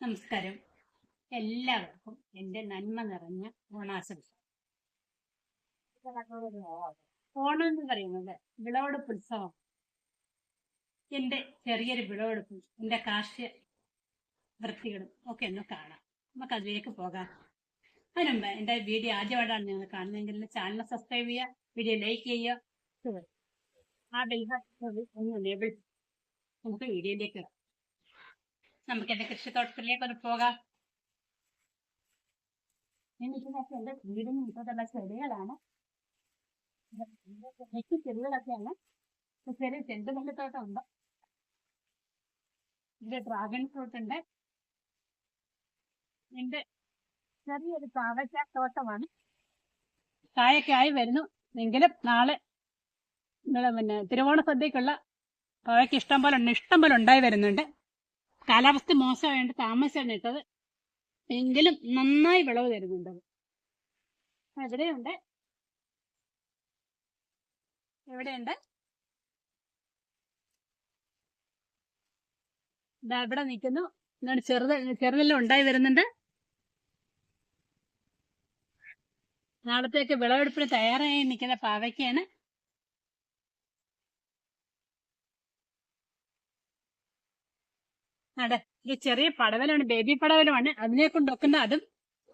നമസ്കാരം. എല്ലാവർക്കും എൻ്റെ നന്മ നിറഞ്ഞ ഓണാശംസ. ഓണം എന്ന് പറയുന്നത് വിളവെടുപ്പ് ഉത്സവം. എൻ്റെ ചെറിയൊരു വിളവെടുപ്പും എൻ്റെ കാർഷിക വൃത്തികളും ഒക്കെ ഒന്ന് കാണാം. നമുക്ക് അതിലേക്ക് പോകാം. അതിനുമ്പ് എൻ്റെ വീഡിയോ ആദ്യമായിട്ടാണ് നിങ്ങൾ കാണുന്നതെങ്കിൽ ചാനൽ സബ്സ്ക്രൈബ് ചെയ്യുക, വീഡിയോ ലൈക്ക് ചെയ്യുക, ആ ബെൽ ഒന്ന് എനേബിൾ. നമുക്ക് വീഡിയോയിലേക്ക് നമുക്ക് എൻ്റെ കൃഷിത്തോട്ടത്തിലേക്ക് ഒന്ന് പോകാം. എൻ്റെ വീടിന് മുറ്റത്തുള്ള ചെടികളാണ്, മിക്ക ചെടികളൊക്കെയാണ്. ചെറിയ ചെണ്ടുമല്ലിത്തോട്ടം ഉണ്ട്, ഇതിന്റെ ഡ്രാഗൺ ഫ്രൂട്ട് ഉണ്ട്, ഇതിന്റെ ചെറിയൊരു പാവയ്ക്ക തോട്ടമാണ്. കായൊക്കെ ആയി വരുന്നു എങ്കിലും നാളെ തിരുവോണ സദ്യക്കുള്ള പാവയ്ക്ക് ഇഷ്ടം പോലെ ഉണ്ടായി വരുന്നുണ്ട്. കാലാവസ്ഥ മോശമായതുകൊണ്ട് താമസിച്ചാണ് ഇട്ടത്, എങ്കിലും നന്നായി വിളവ് തരുന്നുണ്ട്. എവിടെയുണ്ട് ഇവിടെ നിൽക്കുന്നു. ചെറുതെല്ലാം ഉണ്ടായി വരുന്നുണ്ട്. നാളത്തേക്ക് വിളവെടുപ്പിന് തയ്യാറായി നിൽക്കുന്ന പാവയ്ക്കാണ്. ഒരു ചെറിയ പടവലാണ്, ബേബി പടവലമാണ്. അതിനെ കൊണ്ടൊക്കുന്ന അതും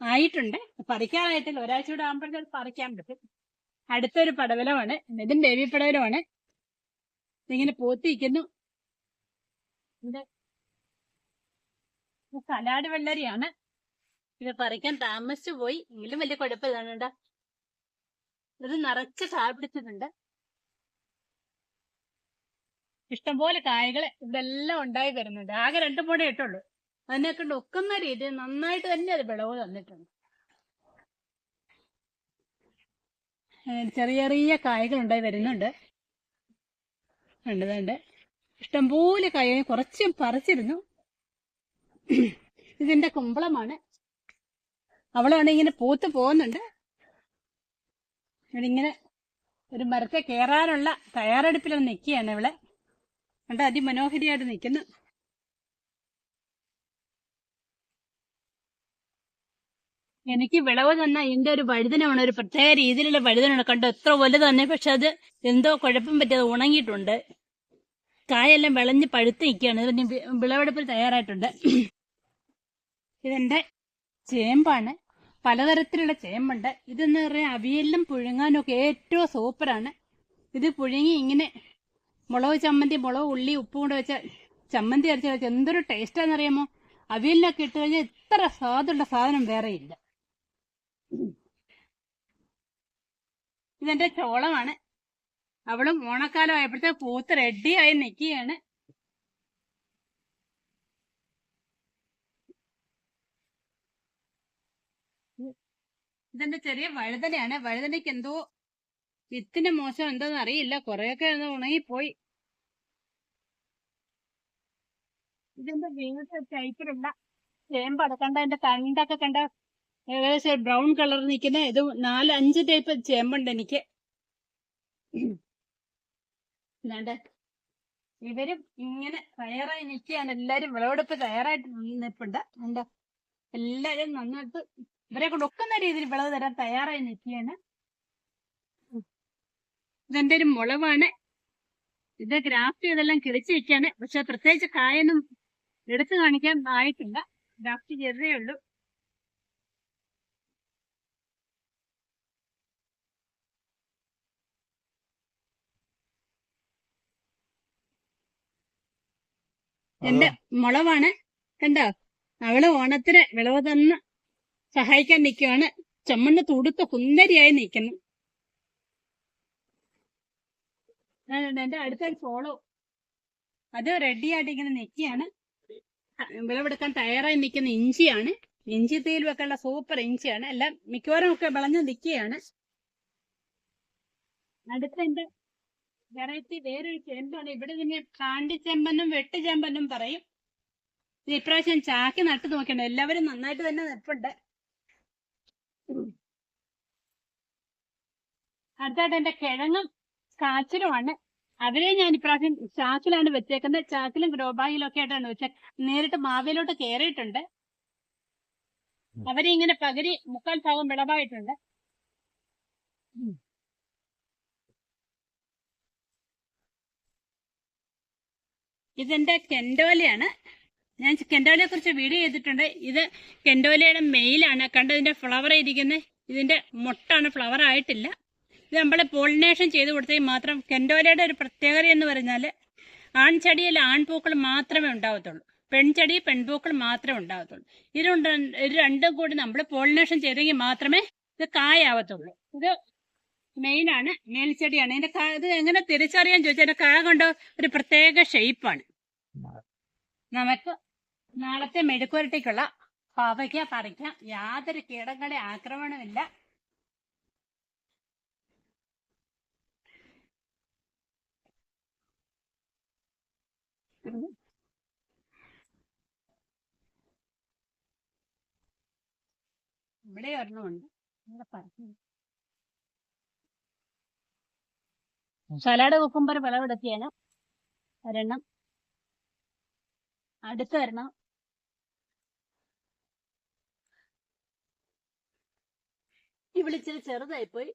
ആയിട്ടുണ്ട്, പറിക്കാനായിട്ടില്ല. ഒരാഴ്ച കൂടെ ആകുമ്പോഴത്തേക്ക് പറിക്കാൻ പറ്റും. അടുത്തൊരു പടവലമാണ്, ഇതും ബേബി പടവലമാണ്. ഇതിങ്ങനെ പൂത്തിരിക്കുന്നു. ഇത് സലാഡ് വെള്ളരിയാണ്. ഇത് പറിക്കാൻ താമസിച്ചു പോയി, എങ്കിലും വലിയ കുഴപ്പമില്ല. ഇത് നിറച്ച് കായ പിടിച്ചിട്ടുണ്ട്. ഇഷ്ടംപോലെ കായകൾ ഇവിടെ എല്ലാം ഉണ്ടായി വരുന്നുണ്ട്. ആകെ 2 മൂടേ ഇട്ടുള്ളൂ. അതിനെ കൊണ്ട് ഒക്കുന്ന രീതിയിൽ നന്നായിട്ട് തന്നെ അത് വിളവ് തന്നിട്ടുണ്ട്. ചെറിയ ചെറിയ കായകൾ ഉണ്ടായി വരുന്നുണ്ട്. കണ്ടതുണ്ട്, ഇഷ്ടംപോലെ കായ. കുറച്ചും പറിച്ചിരുന്നു. ഇതിന്റെ കുമ്പളമാണ്. അവളാണ് ഇങ്ങനെ പൂത്ത് പോകുന്നുണ്ട്. ഇങ്ങനെ ഒരു മരത്തെ കയറാനുള്ള തയ്യാറെടുപ്പിലാണ് നിൽക്കുകയാണ് ഇവളെ. കണ്ട അതിമനോഹരിയായിട്ട് നിൽക്കുന്നു. എനിക്ക് വിളവ് തന്നെ ഇതിന്റെ ഒരു വഴുതനമാണ്, ഒരു പ്രത്യേക രീതിയിലുള്ള വഴുതനമാണ്. കണ്ടോ, എത്ര വലുത് തന്നെ. പക്ഷെ അത് എന്തോ കുഴപ്പം പറ്റിയത് ഉണങ്ങിയിട്ടുണ്ട്. കായെല്ലാം വിളഞ്ഞ് പഴുത്ത് നിൽക്കുകയാണ്. ഇതിന് വിളവെടുപ്പിൽ തയ്യാറായിട്ടുണ്ട്. ഇതെന്റെ ചേമ്പാണ്, പലതരത്തിലുള്ള ചേമ്പുണ്ട്. ഇതെന്ന് പറയാൻ അവിയലിലും പുഴുങ്ങാനും ഒക്കെ ഏറ്റവും സൂപ്പറാണ്. ഇത് പുഴുങ്ങി ഇങ്ങനെ മുളക് ചമ്മന്തി, മുളക് ഉള്ളി ഉപ്പും കൂടെ വെച്ച ചമ്മന്തി അരച്ച് വെച്ചാൽ എന്തൊരു ടേസ്റ്റാണെന്നറിയാമോ. അവിയലിനൊക്കെ ഇട്ട് കഴിഞ്ഞാൽ ഇത്ര സ്വാദുള്ള സാധനം വേറെ ഇല്ല. ഇതെന്റെ ചോളമാണ്. അവളും ഓണക്കാലം ആയപ്പോഴത്തേക്ക് പൂത്ത് റെഡിയായി നിൽക്കുകയാണ്. ഇതെന്റെ ചെറിയ വഴുതനയാണ്. വഴുതനയ്ക്ക് എന്തോ വിത്തിന്റെ മോശം എന്തോന്ന് അറിയില്ല, കുറെയൊക്കെ ഉണങ്ങിപ്പോയി. ഇതിന്റെ വീണത്തെ ടൈപ്പിലുള്ള ചേമ്പ് അടക്കണ്ട. അതിന്റെ തണ്ടൊക്കെ കണ്ട ഏകദേശം ബ്രൗൺ കളർ നിൽക്കുന്ന ഇത് 4-5 ടൈപ്പ് ചേമ്പുണ്ട് എനിക്ക്. അല്ലാണ്ട് ഇവരും ഇങ്ങനെ തയ്യാറായി നിൽക്കുകയാണ്. എല്ലാരും വിളവെടുപ്പ് തയ്യാറായിട്ട് നിൽപ്പുണ്ട്. എന്താ എല്ലാരും നന്നായിട്ട് ഇവരെ കൊണ്ട് ഒക്കുന്ന രീതിയിൽ വിളവ് തരാൻ തയ്യാറായി നിൽക്കുകയാണ്. ഇതെന്റെ ഒരു മുളവാണ്. ഇത് ഗ്രാഫ്റ്റ് ചെയ്തെല്ലാം കിളിച്ച് നിൽക്കുകയാണ്. പക്ഷെ പ്രത്യേകിച്ച് കായൊന്നും എടുത്തു കാണിക്കാൻ ആയിട്ടില്ല, ഗ്രാഫ്റ്റ് ചെയ്തേ ഉള്ളൂ. എന്റെ മുളവാണ്. കണ്ടോ, അവള് ഓണത്തിന് വിളവ് തന്ന് സഹായിക്കാൻ നിൽക്കുകയാണ്. ചമ്മണ്ണ് തുടുത്ത് കുന്നരിയായി നിൽക്കുന്നു. എന്റെ അടുത്തൊരു ഫോളോ, അത് റെഡിയായിട്ട് ഇങ്ങനെ നിൽക്കുകയാണ്. വിളവെടുക്കാൻ തയ്യാറായി നിൽക്കുന്ന ഇഞ്ചിയാണ്. ഇഞ്ചി തേയിൽ വെക്കാനുള്ള സൂപ്പർ ഇഞ്ചിയാണ്. എല്ലാം മിക്കവാറും ഒക്കെ വിളഞ്ഞ് നിൽക്കുകയാണ്. അടുത്തെന്റെ വെറൈറ്റി വേറൊരു ചേമ്പാണ്. ഇവിടെ ഇതിന് കാണ്ടിച്ചെമ്പെന്നും വെട്ടുചെമ്പെന്നും പറയും. ഇപ്രാവശ്യം ചാക്കി നട്ടു നോക്കണം. എല്ലാവരും നന്നായിട്ട് തന്നെ നിൽപ്പുണ്ട്. അടുത്തായിട്ട് എന്റെ കിഴങ്ങും കാച്ചിലുമാണ്. അവരെ ഞാൻ ഇപ്രാവശ്യം ചാക്കിലാണ് വെച്ചേക്കുന്നത്. ചാക്കിലും ഗ്രോ ബാഗിലും ഒക്കെ ആയിട്ടാണ് വെച്ചത്. നേരിട്ട് മാവിലോട്ട് കയറിയിട്ടുണ്ട്. അവരിങ്ങനെ പകുതി മുക്കാൽ ഭാഗം വിളവായിട്ടുണ്ട്. ഇതെന്റെ കെൻഡോലയാണ്. ഞാൻ കെൻഡോലയെ കുറിച്ച് വീഡിയോ ചെയ്തിട്ടുണ്ട്. ഇത് കെൻഡോലയുടെ മെയിലാണ്. കണ്ടോ ഇതിന്റെ ഫ്ലവർ ഇരിക്കുന്നത്, ഇതിന്റെ മൊട്ടാണ്, ഫ്ലവർ ആയിട്ടില്ല. ഇത് നമ്മൾ പോളിനേഷൻ ചെയ്ത് കൊടുത്തെങ്കിൽ മാത്രം. കെൻഡോലയുടെ ഒരു പ്രത്യേകത എന്ന് പറഞ്ഞാൽ ആൺചെടിയിൽ ആൺപൂക്കൾ മാത്രമേ ഉണ്ടാവത്തുള്ളൂ, പെൺചെടി പെൺപൂക്കൾ മാത്രമേ ഉണ്ടാവത്തുള്ളൂ. ഇത് രണ്ടും കൂടി നമ്മൾ പോളിനേഷൻ ചെയ്തെങ്കിൽ മാത്രമേ ഇത് കായാവത്തുള്ളൂ. ഇത് മെയിനാണ്, മേൽച്ചെടിയാണ്. ഇതിന്റെ ഇത് എങ്ങനെ തിരിച്ചറിയാൻ ചോദിച്ചാൽ അതിന്റെ കായ കൊണ്ട് ഒരു പ്രത്യേക ഷേപ്പാണ്. നമുക്ക് നാളത്തെ മെഴുക്കുവരട്ടിക്കുള്ള പാവയ്ക്ക പറിക്കാം. യാതൊരു കീടങ്ങളുടെ ആക്രമണമില്ല. ഇവിടെ ഒരെണ്ണമുണ്ട്, ഇവിടെ പറിക്കും. സലാഡ് കുക്കുംബർ വിളവെടുത്തിയാണ് ഒരെണ്ണം. അടുത്ത് വരണം. ഈ വിളിച്ചിട്ട് ചെറുതായിപ്പോയി.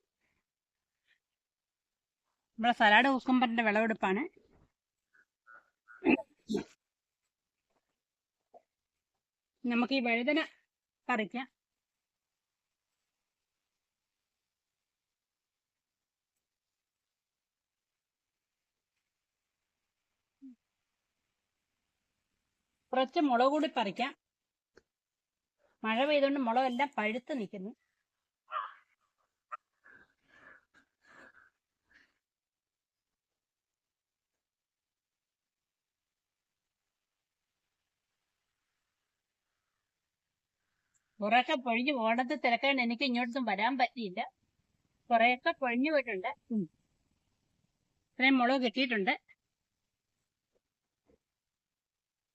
നമ്മുടെ സലാഡ് കുക്കുംബറിന്റെ വിളവെടുപ്പാണ്. നമുക്ക് ഈ വഴുതന പറിക്കാം. കുറച്ച് മുളക് കൂടി പറിക്കാം. മഴ പെയ്തുകൊണ്ട് മുളകെല്ലാം പഴുത്ത് നിൽക്കുന്നു. കുറെയൊക്കെ പൊഴിഞ്ഞ് ഓണത്തെ തിരക്കാൻ എനിക്ക് ഇങ്ങോട്ടും വരാൻ പറ്റിയില്ല. കുറെയൊക്കെ പൊഴിഞ്ഞു പോയിട്ടുണ്ട്. ഇത്രയും മുളക് കിട്ടിയിട്ടുണ്ട്.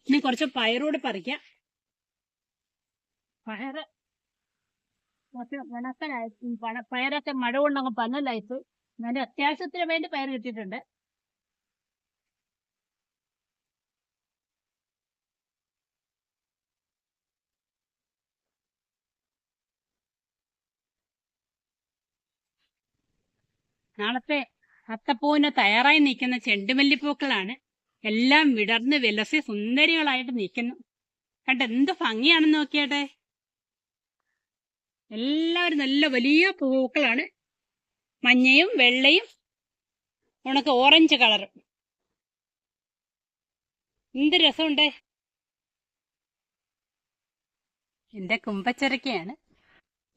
ഇനി കുറച്ച് പയറൂടെ പറിക്കാം. പയറ് കുറച്ച് ഉണക്കലായി, പയറൊക്കെ മഴ കൊണ്ടങ്ങ് പന്നലായിപ്പോയി. എന്നാലും അത്യാവശ്യത്തിന് വേണ്ടി പയർ കിട്ടിയിട്ടുണ്ട്. നാളത്തെ അത്തപ്പൂവിന് തയ്യാറായി നിൽക്കുന്ന ചെണ്ടുമല്ലിപ്പൂക്കളാണ്. എല്ലാം വിടർന്ന് വിലസി സുന്ദരികളായിട്ട് നിൽക്കുന്നു. കണ്ട എന്ത് ഭംഗിയാണെന്ന് നോക്കിയാട്ടെ. എല്ലാവരും നല്ല വലിയ പൂക്കളാണ്, മഞ്ഞയും വെള്ളയും ഉണക്ക് ഓറഞ്ച് കളറും. എന്ത് രസമുണ്ട്. എന്റെ കുമ്പച്ചരക്കയാണ്.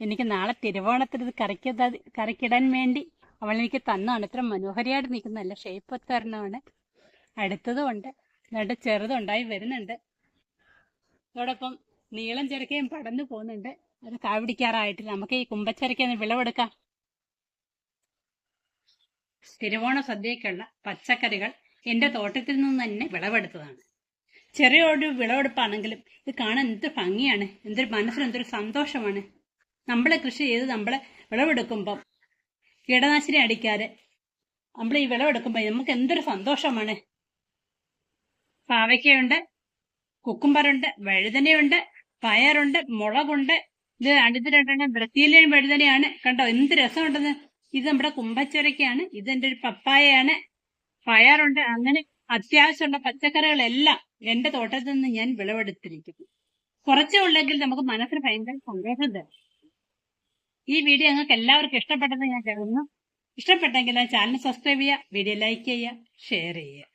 എനിക്ക് നാളെ തിരുവോണത്തിന് ഇത് കറിക്കിടാൻ വേണ്ടി അവൾ എനിക്ക് തന്നാണ്. ഇത്ര മനോഹരിയായിട്ട് നിൽക്കുന്ന നല്ല ഷേപ്പ് ഒത്തരണമാണ്. അടുത്തതും ഉണ്ട്, എന്നിട്ട് ചെറുതുണ്ടായി വരുന്നുണ്ട്. അതോടൊപ്പം നീളം ചെറുക്കയും പടന്നു പോകുന്നുണ്ട്. അത് കാവിടിക്കാറായിട്ടില്ല. നമുക്ക് ഈ കുമ്പച്ചരക്കയൊന്ന് വിളവെടുക്കാം. തിരുവോണ സദ്യക്കുള്ള പച്ചക്കറികൾ എന്റെ തോട്ടത്തിൽ നിന്ന് തന്നെ വിളവെടുത്തതാണ്. ചെറിയൊരു വിളവെടുപ്പാണെങ്കിലും ഇത് കാണാൻ എന്ത് ഭംഗിയാണ്, എന്തൊരു മനസ്സിന് എന്തൊരു സന്തോഷമാണ്. നമ്മളെ കൃഷി ചെയ്ത് നമ്മളെ വിളവെടുക്കുമ്പം കീടനാശിനി അടിക്കാതെ നമ്മൾ ഈ വിളവെടുക്കുമ്പോൾ നമുക്ക് എന്തൊരു സന്തോഷമാണ്. പാവയ്ക്കയുണ്ട്, കുക്കുംബറുണ്ട്, വഴുതനയുണ്ട്, പയറുണ്ട്, മുളകുണ്ട്. ഇത് അടുത്ത രണ്ടെണ്ണം ബ്രസീലിയൻ വഴുതനയാണ്. കണ്ടോ എന്ത് രസമുണ്ടെന്ന്. ഇത് നമ്മുടെ കുമ്പച്ചരക്കയാണ്. ഇതെന്റെ ഒരു പപ്പായയാണ്. പയറുണ്ട്. അങ്ങനെ അത്യാവശ്യമുള്ള പച്ചക്കറികളെല്ലാം എന്റെ തോട്ടത്തിൽ നിന്ന് ഞാൻ വിളവെടുത്തിരിക്കുന്നു. കുറച്ചേ ഉള്ളെങ്കിൽ നമുക്ക് മനസ്സിന് ഭയങ്കര സന്തോഷം തരും. ഈ വീഡിയോ നിങ്ങൾക്ക് എല്ലാവർക്കും ഇഷ്ടപ്പെട്ടെന്ന് ഞാൻ കരുതുന്നു. ഇഷ്ടപ്പെട്ടെങ്കിൽ ചാനൽ സബ്സ്ക്രൈബ് ചെയ്യുക, വീഡിയോ ലൈക്ക് ചെയ്യുക, ഷെയർ ചെയ്യുക.